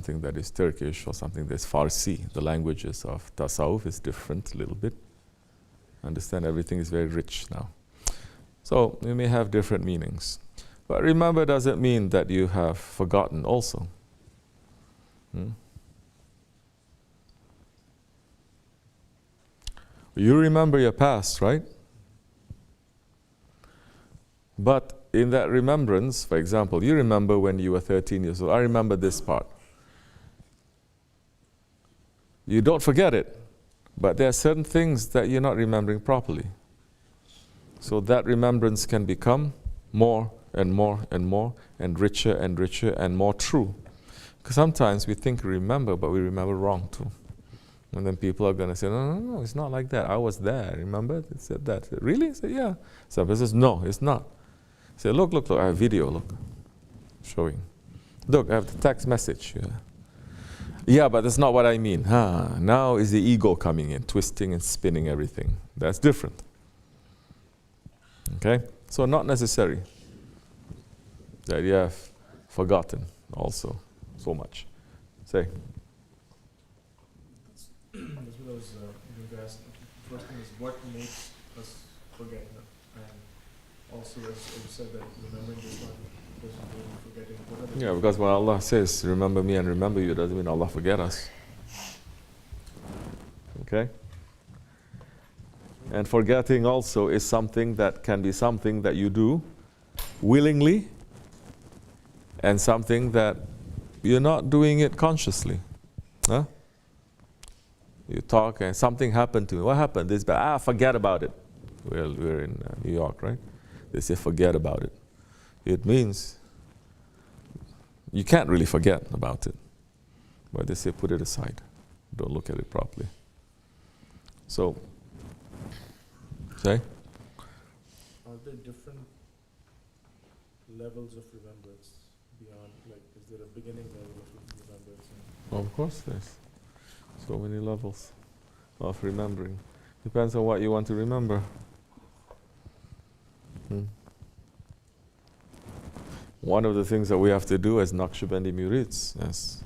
something that is Turkish or something that's Farsi. The languages of Tasawwuf is different a little bit. Understand, everything is very rich now. So you may have different meanings. But remember doesn't mean that you have forgotten also. You remember your past, right? But in that remembrance, for example, you remember when you were 13 years old. I remember this part. You don't forget it, but there are certain things that you're not remembering properly. So that remembrance can become more and more and more and richer and more true. Because sometimes we think we remember, but we remember wrong too. And then people are going to say, no, it's not like that. I was there, remember? It said that. Really? I said, yeah. Somebody says, no, it's not. I say, look, I have video, look. Showing. Look, I have the text message. Yeah, but that's not what I mean. Now is the ego coming in, twisting and spinning everything. That's different. Okay? So not necessary that you have forgotten also so much. Say. That's what I was going to ask. The first thing is, what makes us forget? And also, as you said, that remembering does not mean forgetting. Yeah, because when Allah says, remember me and remember you, doesn't mean Allah forget us. Okay? And forgetting also is something that can be something that you do willingly and something that you're not doing it consciously. Huh? You talk and something happened to me. What happened? This bad. Forget about it. Well, we're in New York, right? They say forget about it. It means you can't really forget about it. But they say put it aside. Don't look at it properly. So, say? Are there different levels of remembrance beyond, like, is there a beginning level of remembrance? Of course there's so many levels of remembering. Depends on what you want to remember. One of the things that we have to do as Naqshbandi Murids, as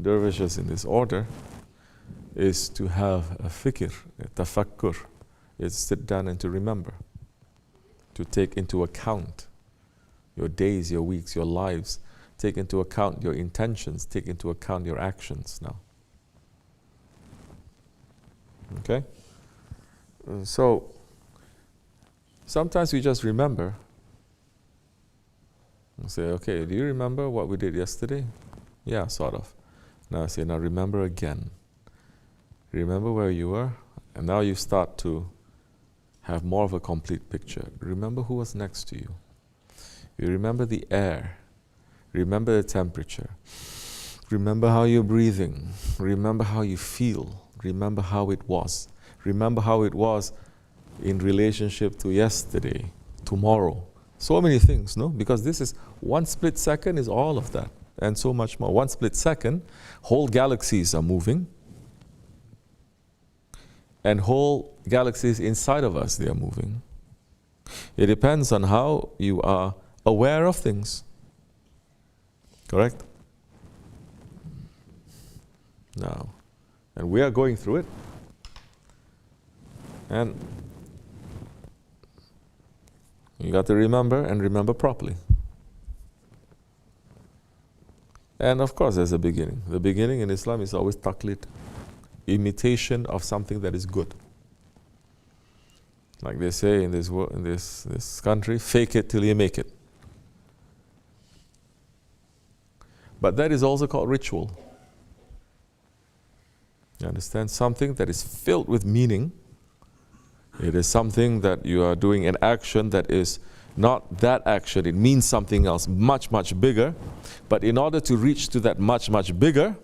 dervishes in this order, is to have a fikr, a tafakkur, is sit down and to remember, to take into account your days, your weeks, your lives, take into account your intentions, take into account your actions now. Okay? So, sometimes we just remember. I say, okay, do you remember what we did yesterday? Yeah, sort of. Now I say, now remember again. Remember where you were, and now you start to have more of a complete picture. Remember who was next to you. You remember the air. Remember the temperature. Remember how you're breathing. Remember how you feel. Remember how it was. Remember how it was in relationship to yesterday, tomorrow. So many things, no? Because this is one split second is all of that, and so much more. One split second, whole galaxies are moving, and whole galaxies inside of us, they are moving. It depends on how you are aware of things. Correct? Now, and we are going through it. And you got to remember and remember properly. And of course there's a beginning. The beginning in Islam is always taqlid, imitation of something that is good. Like they say in this country, fake it till you make it. But that is also called ritual. You understand? Something that is filled with meaning. It is something that you are doing an action that is not that action. It means something else, much, much bigger. But in order to reach to that much, much bigger,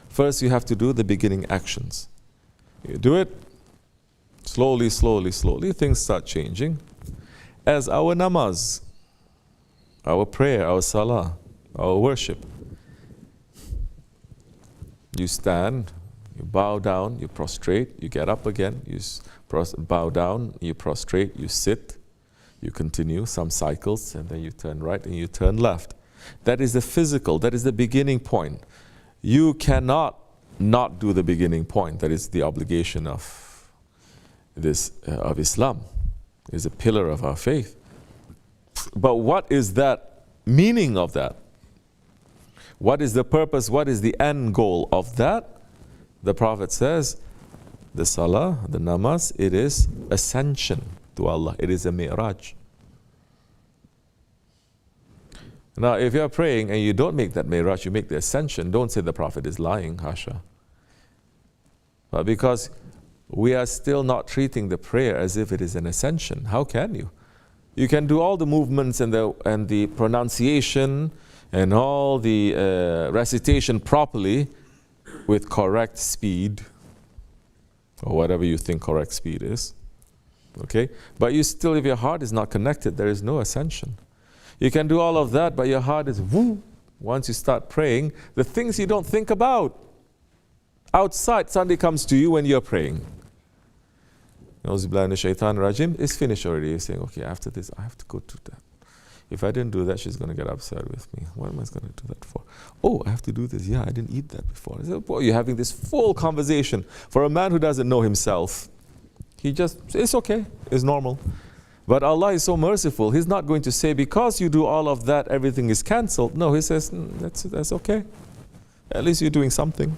first you have to do the beginning actions. You do it, slowly, slowly, slowly, things start changing. As our namaz, our prayer, our salah, our worship. You stand, you bow down, you prostrate, you get up again, you bow down, you prostrate, you sit, you continue some cycles, and then you turn right and you turn left. That is the physical, that is the beginning point. you cannot not do the beginning point. That is the obligation of this of Islam. It is a pillar of our faith. But what is that meaning of that? What is the purpose? What is the end goal of that? The Prophet says, the salah, the namaz, it is ascension to Allah. It is a mi'raj. Now, if you are praying and you don't make that mi'raj, you make the ascension, don't say the Prophet is lying, hasha. But because we are still not treating the prayer as if it is an ascension. How can you? You can do all the movements and the pronunciation and all the recitation properly with correct speed, or whatever you think correct speed is. Okay? But you still, if your heart is not connected, there is no ascension. You can do all of that, but your heart is woo. Once you start praying, the things you don't think about outside suddenly comes to you when you're praying. It's finished already. You're saying, okay, after this, I have to go do that. If I didn't do that, she's going to get upset with me. What am I going to do that for? Oh, I have to do this. Yeah, I didn't eat that before. So, boy, you're having this full conversation. For a man who doesn't know himself, it's okay, it's normal. But Allah is so merciful. He's not going to say, because you do all of that, everything is cancelled. No, He says, that's okay. At least you're doing something.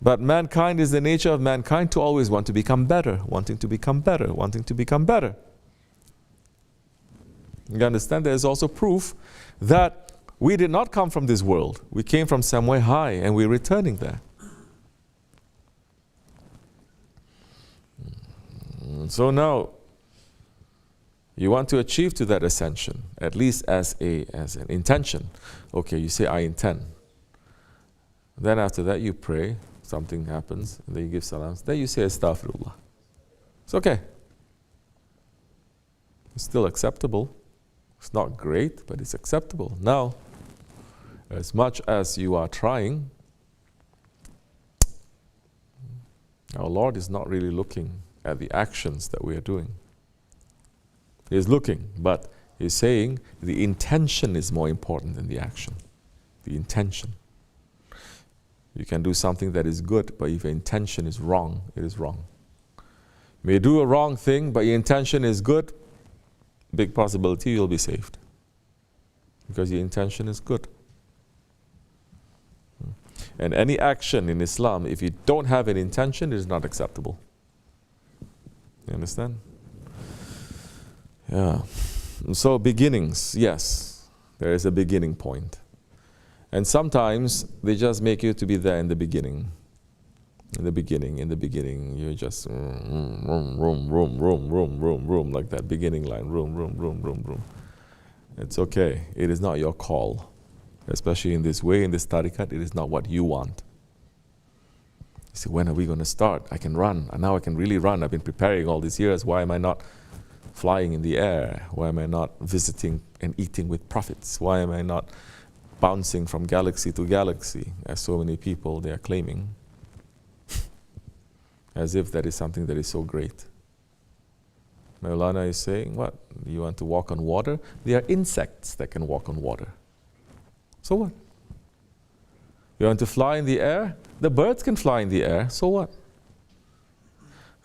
But mankind is the nature of mankind to always want to become better, wanting to become better, wanting to become better. You understand? There is also proof that we did not come from this world. We came from somewhere high and we're returning there. So now, you want to achieve to that ascension, at least as an intention. Okay, you say, I intend. Then after that, you pray, something happens, and then you give salams. Then you say, Astaghfirullah. It's okay. It's still acceptable. It's not great, but it's acceptable. Now, as much as you are trying, our Lord is not really looking at the actions that we are doing. He is looking, but He's saying the intention is more important than the action. The intention. You can do something that is good, but if your intention is wrong, it is wrong. You may do a wrong thing, but your intention is good, big possibility you'll be saved. Because your intention is good. And any action in Islam, if you don't have an intention, it is not acceptable. You understand? Yeah. So beginnings, yes, there is a beginning point. And sometimes they just make you to be there in the beginning. In the beginning, you just room, like that beginning line, room. It's okay. It is not your call. Especially in this way, in this tariqat, it is not what you want. You say, when are we going to start? I can run, and now I can really run. I've been preparing all these years. Why am I not flying in the air? Why am I not visiting and eating with prophets? Why am I not bouncing from galaxy to galaxy, as so many people they are claiming? As if that is something that is so great. Maulana is saying, what? You want to walk on water? There are insects that can walk on water. So what? You want to fly in the air? The birds can fly in the air. So what?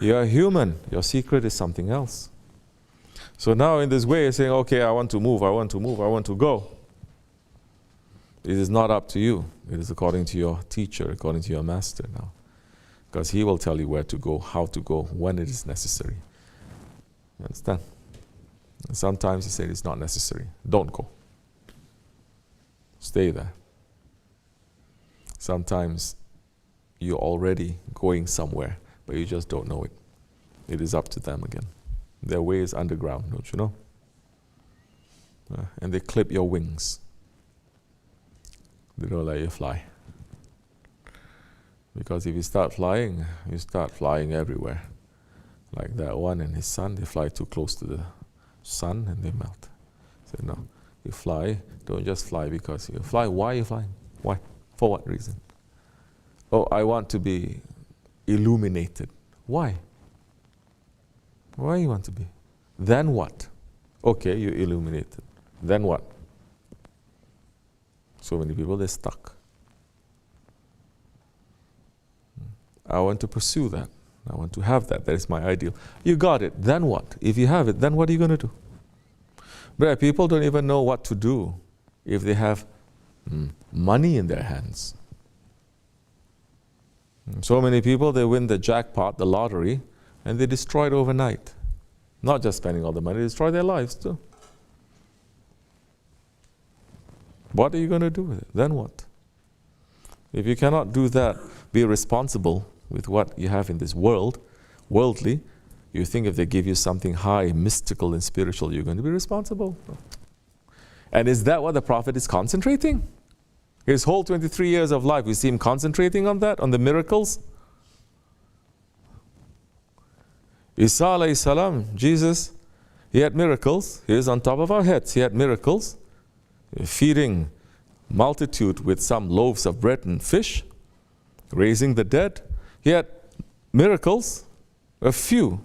You are human. Your secret is something else. So now in this way, you're saying, okay, I want to move, I want to go. It is not up to you. It is according to your teacher, according to your master now. Because he will tell you where to go, how to go, when it is necessary. You understand? And sometimes he said it's not necessary. Don't go. Stay there. Sometimes you're already going somewhere, but you just don't know it. It is up to them again. Their way is underground, don't you know? And they clip your wings. They don't let you fly. Because if you start flying everywhere. Like that one and his son, they fly too close to the sun and they melt. So no, you fly, don't just fly because you fly. Why are you flying? Why? For what reason? Oh, I want to be illuminated. Why? Why you want to be? Then what? Okay, you're illuminated. Then what? So many people, they're stuck. I want to pursue that. I want to have that. That is my ideal. You got it. Then what? If you have it, then what are you going to do? But people don't even know what to do if they have money in their hands. So many people, they win the jackpot, the lottery, and they destroy it overnight. Not just spending all the money, they destroy their lives too. What are you going to do with it? Then what? If you cannot do that, be responsible with what you have in this world, worldly, you think if they give you something high, mystical and spiritual, you're going to be responsible. And is that what the Prophet is concentrating? His whole 23 years of life, we see him concentrating on that, on the miracles. Isa alayhi salam, Jesus, he had miracles. He is on top of our heads. He had miracles. Feeding multitude with some loaves of bread and fish, raising the dead. He had miracles, a few.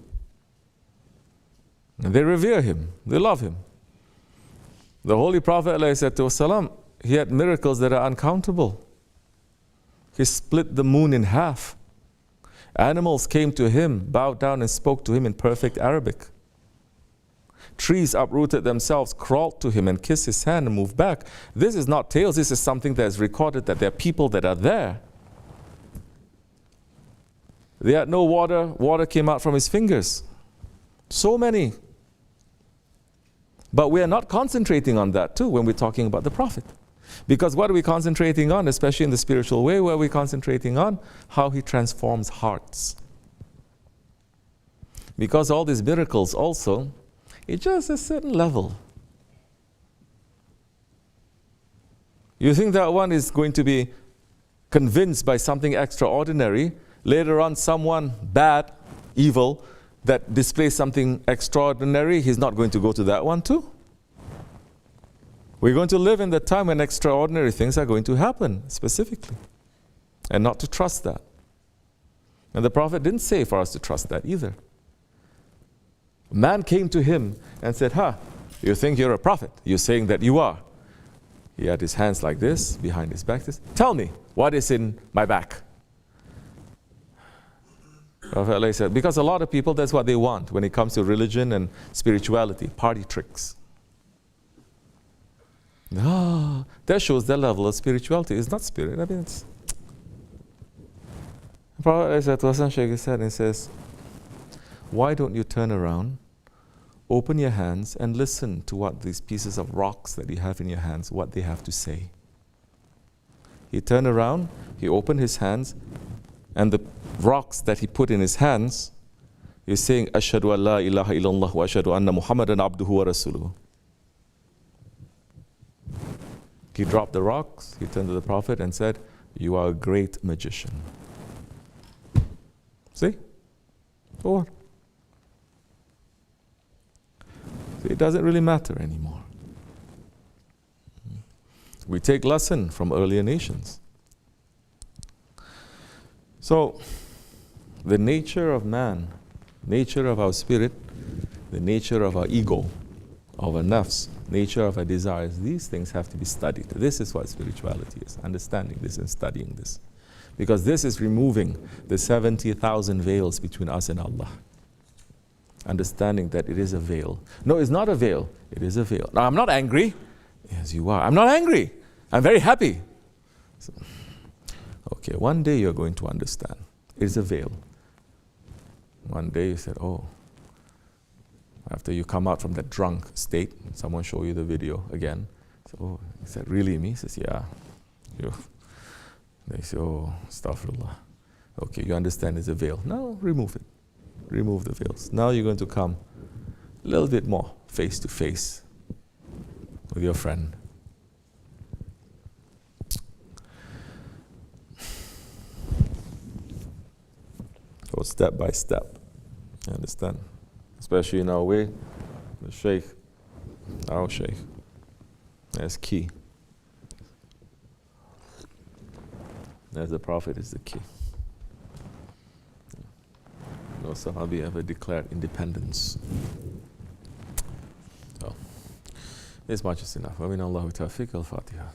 And they revere him, they love him. The Holy Prophet ﷺ, he had miracles that are uncountable. He split the moon in half. Animals came to him, bowed down and spoke to him in perfect Arabic. Trees uprooted themselves, crawled to him and kissed his hand and moved back. This is not tales, this is something that is recorded, that there are people that are there. They had no water, water came out from his fingers. So many. But we are not concentrating on that too when we're talking about the Prophet. Because what are we concentrating on, especially in the spiritual way? Where are we concentrating on? How he transforms hearts. Because all these miracles also, it's just a certain level. You think that one is going to be convinced by something extraordinary. Later on, someone bad, evil, that displays something extraordinary, he's not going to go to that one too. We're going to live in the time when extraordinary things are going to happen, specifically. And not to trust that. And the Prophet didn't say for us to trust that either. A man came to him and said, you think you're a prophet? You're saying that you are. He had his hands like this, behind his back. Tell me, what is in my back? Prophet said, because a lot of people, that's what they want when it comes to religion and spirituality, party tricks. That shows the level of spirituality. It's not spirit. I mean, it's... Prophet shake his head and says, why don't you turn around, open your hands and listen to what these pieces of rocks that you have in your hands, what they have to say. He turned around, he opened his hands, and the rocks that he put in his hands, he's saying, Ashhadu an la ilaha illallah wa ashhadu anna Muhammadan abduhu wa rasuluhu. He dropped the rocks, he turned to the Prophet and said, you are a great magician. See? For what? See, it doesn't really matter anymore. We take lesson from earlier nations. So, the nature of man, nature of our spirit, the nature of our ego, of our nafs, nature of our desires, these things have to be studied. This is what spirituality is, understanding this and studying this. Because this is removing the 70,000 veils between us and Allah. Understanding that it is a veil. No, it's not a veil. It is a veil. Now, I'm not angry. Yes, you are. I'm not angry. I'm very happy. So, okay, one day you're going to understand. It is a veil. One day you said, after you come out from that drunk state, someone show you the video again. So, he said, really me? He says, yeah. They say, astaghfirullah. Okay, you understand it's a veil. Now remove it. Remove the veils. Now you're going to come a little bit more face to face with your friend. Go step by step. You understand? Especially in our way, the Shaykh, our Shaykh, that's key. As the Prophet is the key. No Sahabi ever declared independence. So, this much is enough. Wa min Allahu tawfiq al-Fatiha.